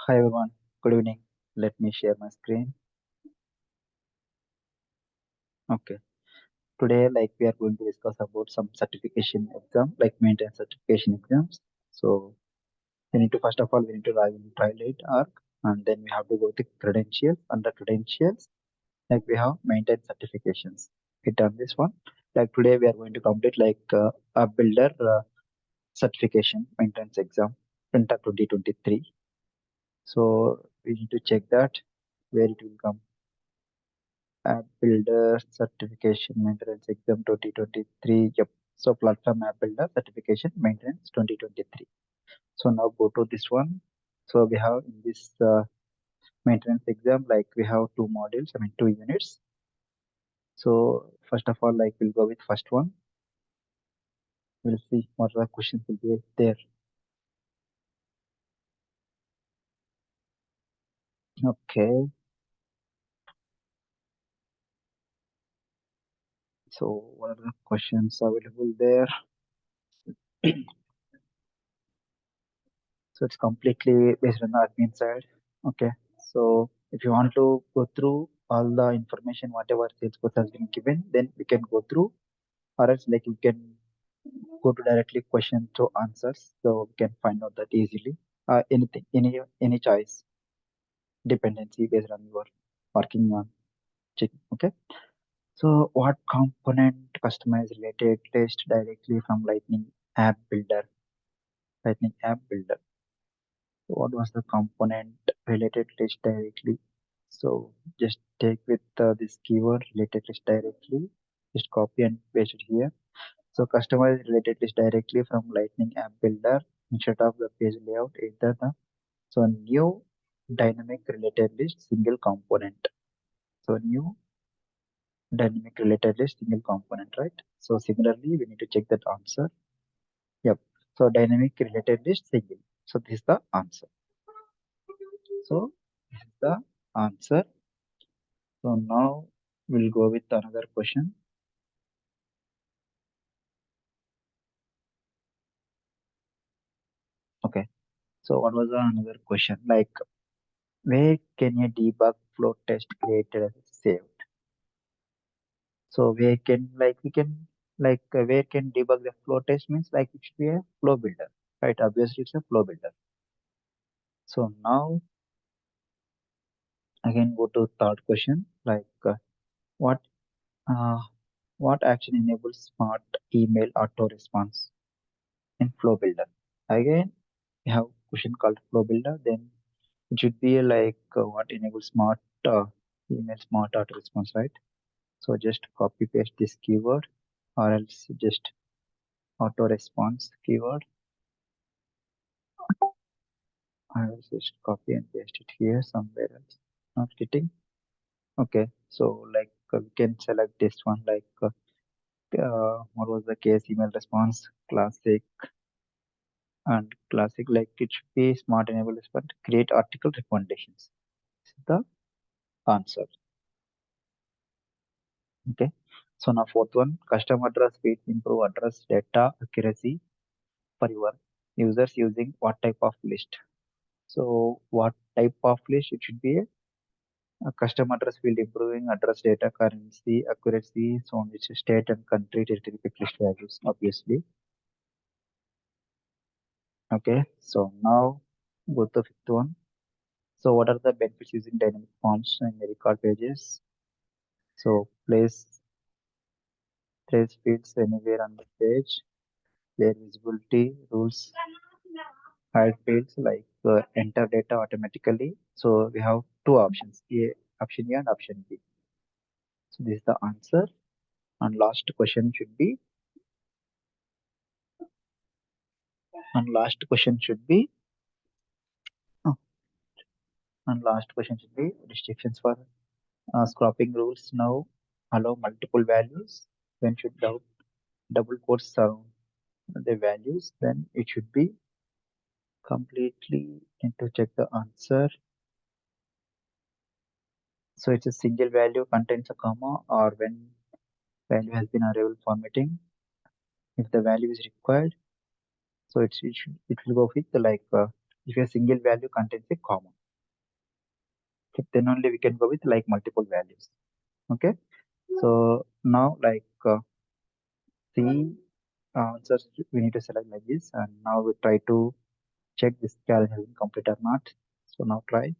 Hi everyone, good evening. Let me share my screen. Okay, today we are going to discuss about some certification exam, like maintenance certification exams. So we need to first of all we need to violate arc, and then we have to go to credentials. Under credentials, we have maintenance certifications. We done this one. Like today we are going to complete a builder certification maintenance exam, Printer 2023. So we need to check that where it will come. App Builder Certification Maintenance Exam 2023. Yep. So Platform App Builder Certification Maintenance 2023. So now go to this one. So we have in this maintenance exam, we have two modules, I mean two units. So first of all, we'll go with first one. We'll see what the questions will be there. Okay. So what are the questions available there? So it's completely based on the admin side. Okay. So if you want to go through all the information, whatever Salesforce has been given, then we can go through, or else you can go to directly question to answers. So we can find out that easily. Anything, any choice, dependency based on your working on checking. Okay. So what component customize related list directly from Lightning App Builder? Lightning App Builder. What was the component related list directly? So just take with this keyword related list directly, just copy and paste it here. So customize related list directly from Lightning App Builder instead of the page layout, either the so new dynamic related list single component. So new dynamic related list single component, right? So similarly, we need to check that answer. Yep. So dynamic related list single. So this is the answer. So this is the answer. So now we'll go with another question. Okay. So what was the another question? Where can a debug flow test created as saved? So where can we can where can debug the flow test means it should be a flow builder, right? Obviously it's a flow builder. So now again go to third question. What uh, what action enables smart email auto response in flow builder? Again we have question called flow builder. Then it should be what enables smart email smart auto response, right? So just copy paste this keyword, or else just auto response keyword. I will just copy and paste it here somewhere else. Not getting. Okay. So we can select this one what was the case email response classic and classic, it should be smart enable response create article recommendations. This is the answer. Okay. So now fourth one, custom address feeds improve address data accuracy for your users using what type of list? So what type of list? It should be a custom address field improving address data currency accuracy, so on which state and country territory pick list values, obviously. Okay. So now go to the fifth one. So what are the benefits using dynamic forms in the record pages? So place fields anywhere on the page, clear visibility, rules, hide fields enter data automatically. So we have two options, option A and option B. So this is the answer. And last question should be, oh, and last question should be restrictions for scrapping rules now allow multiple values. When should double quotes surround the values? Then it should be completely need to check the answer. So it's a single value contains a comma, or when value has been arrival formatting. If the value is required, so it will go with if a single value contains a common, so then only we can go with like multiple values. Okay, so now like C answers we need to select like this, and now we try to check this challenge has been complete or not. So now try.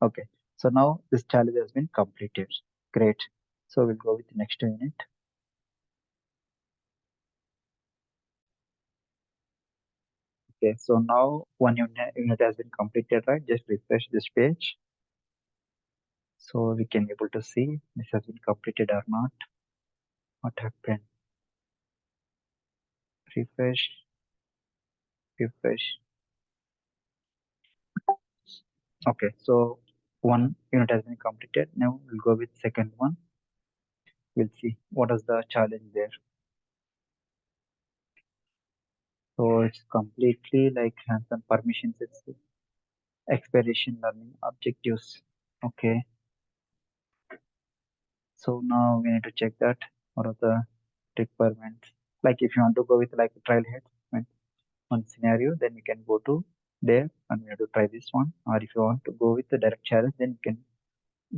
Okay, so now this challenge has been completed. Great. So we'll go with the next unit. Okay, so now one unit has been completed, right? Just refresh this page so we can able to see this has been completed or not. What happened? Refresh, refresh. Okay, so one unit has been completed. Now we'll go with second one. We'll see what is the challenge there. So it's completely like hands-on permissions. It's exploration learning objectives. Okay, so now we need to check that what are the requirements. Like if you want to go with like trial head one scenario, then we can go to there and we have to try this one. Or if you want to go with the direct challenge, then you can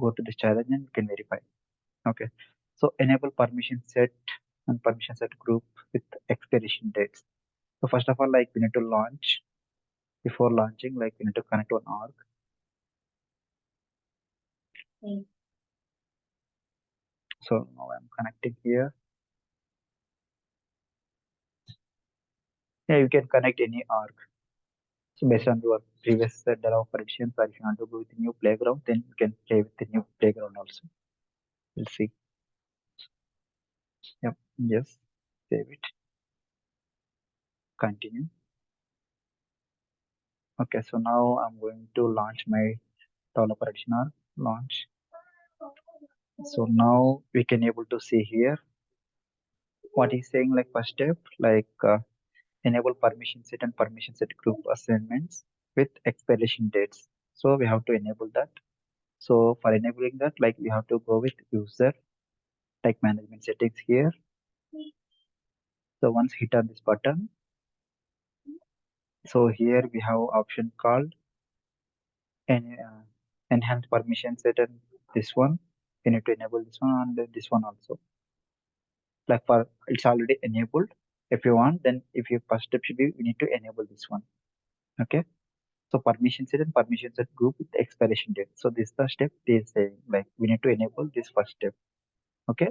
go to this challenge and you can verify. Okay. So enable permission set and permission set group with expiration dates. So first of all, like we need to launch. Before launching, like we need to connect one org. So now I'm connecting here. Yeah, you can connect any org. So based on your previous set of predictions, or if you want to go with the new playground, then you can play with the new playground also. We'll see. Yep. Yes. Save it. Continue. Okay. So now I'm going to launch my developer additional launch. So now we can able to see here what he's saying. Like first step, like enable permission set and permission set group assignments with expiration dates. So we have to enable that. So for enabling that, like we have to go with user like management settings here. So once hit on this button, so here we have option called enhance permission set, and this one we need to enable this one and this one also. Like for it's already enabled. If you want, then if your first step should be we need to enable this one. Okay. So permission set and permission set group with expiration date. So this is the step they is saying like we need to enable this first step. Okay.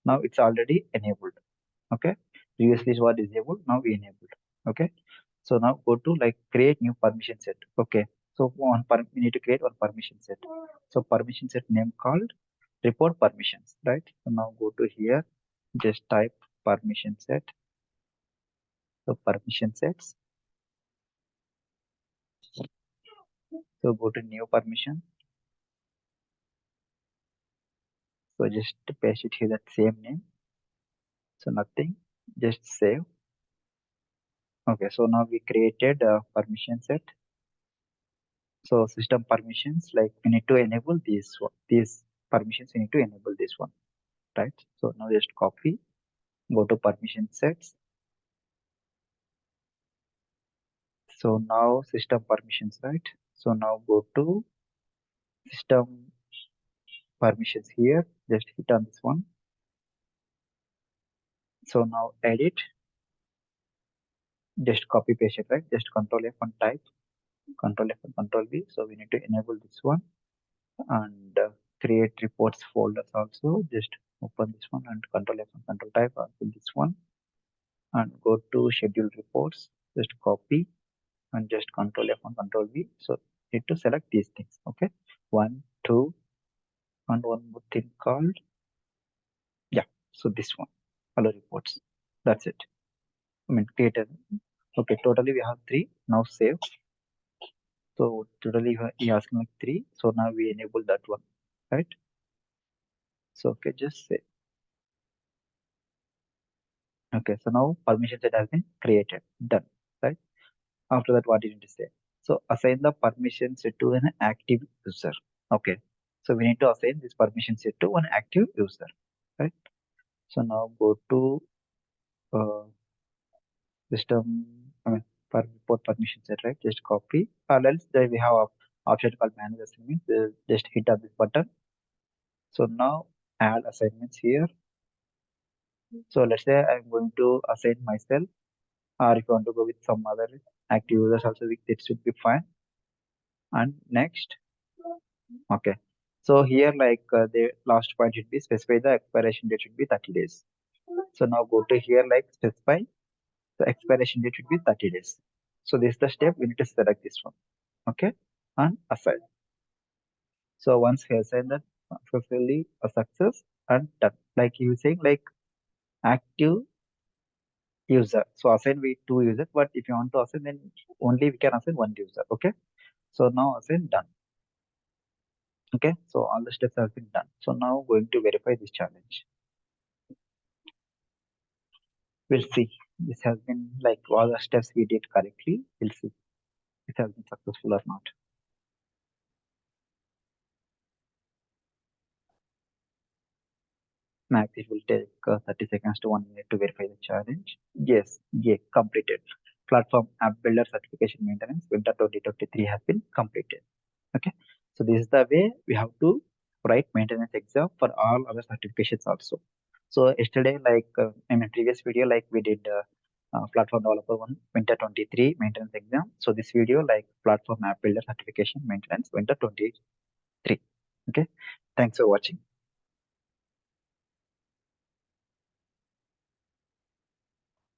Now it's already enabled. Okay, previously it was disabled, now we enabled. Okay, so now go to like create new permission set. Okay, so we need to create one permission set. So permission set name called report permissions, right? So now go to here, just type permission set. So permission sets, so go to new permission. So just paste it here, that same name. So nothing, just save. Okay, so now we created a permission set. So system permissions, like we need to enable these permissions, we need to enable this one, right? So now just copy, go to permission sets. So now system permissions, right? So now go to system permissions here, just hit on this one. So now edit, just copy paste it, right? Just control F and type, control F and control V. So we need to enable this one and create reports folders also. Just open this one and control F and control type also this one and go to schedule reports, just copy and just control F and control V. So need to select these things. Okay, one, two, and one more thing called, yeah, so this one, hello reports. That's it. I mean created. Okay, totally we have three. Now save. So totally he asking like three. So now we enable that one, right? So okay, just save. Okay, so now permission set has been created. Done, right? After that, what you need to say? So assign the permission set to an active user. Okay. So we need to assign this permission set to one active user, right? So now go to uh, system, I mean, for report permission set, right? Just copy, or else there we have a option called manage assignments. Just hit on this button. So now add assignments here. So let's say I'm going to assign myself, or if you want to go with some other active users also, it should be fine. And next, okay. So here, like the last point should be specify the expiration date should be 30 days. So now go to here, like specify the expiration date should be 30 days. So this is the step we need to select this one. Okay, and assign. So once we assign that, successfully a success and done. Like you saying, like active user. So assign we two users, but if you want to assign, then only we can assign one user. Okay. So now assign done. Okay. So all the steps have been done. So now going to verify this challenge. We'll see. This has been like all the steps we did correctly. We'll see if it has been successful or not. Max, it will take 30 seconds to 1 minute to verify the challenge. Yes, yeah, completed. Platform App Builder Certification Maintenance Winter 2023 has been completed. Okay, so this is the way we have to write maintenance exam for all other certifications also. So yesterday, like in a previous video, like we did Platform Developer 1 Winter 23 maintenance exam. So this video, like Platform App Builder Certification Maintenance Winter 23. Okay, thanks for watching.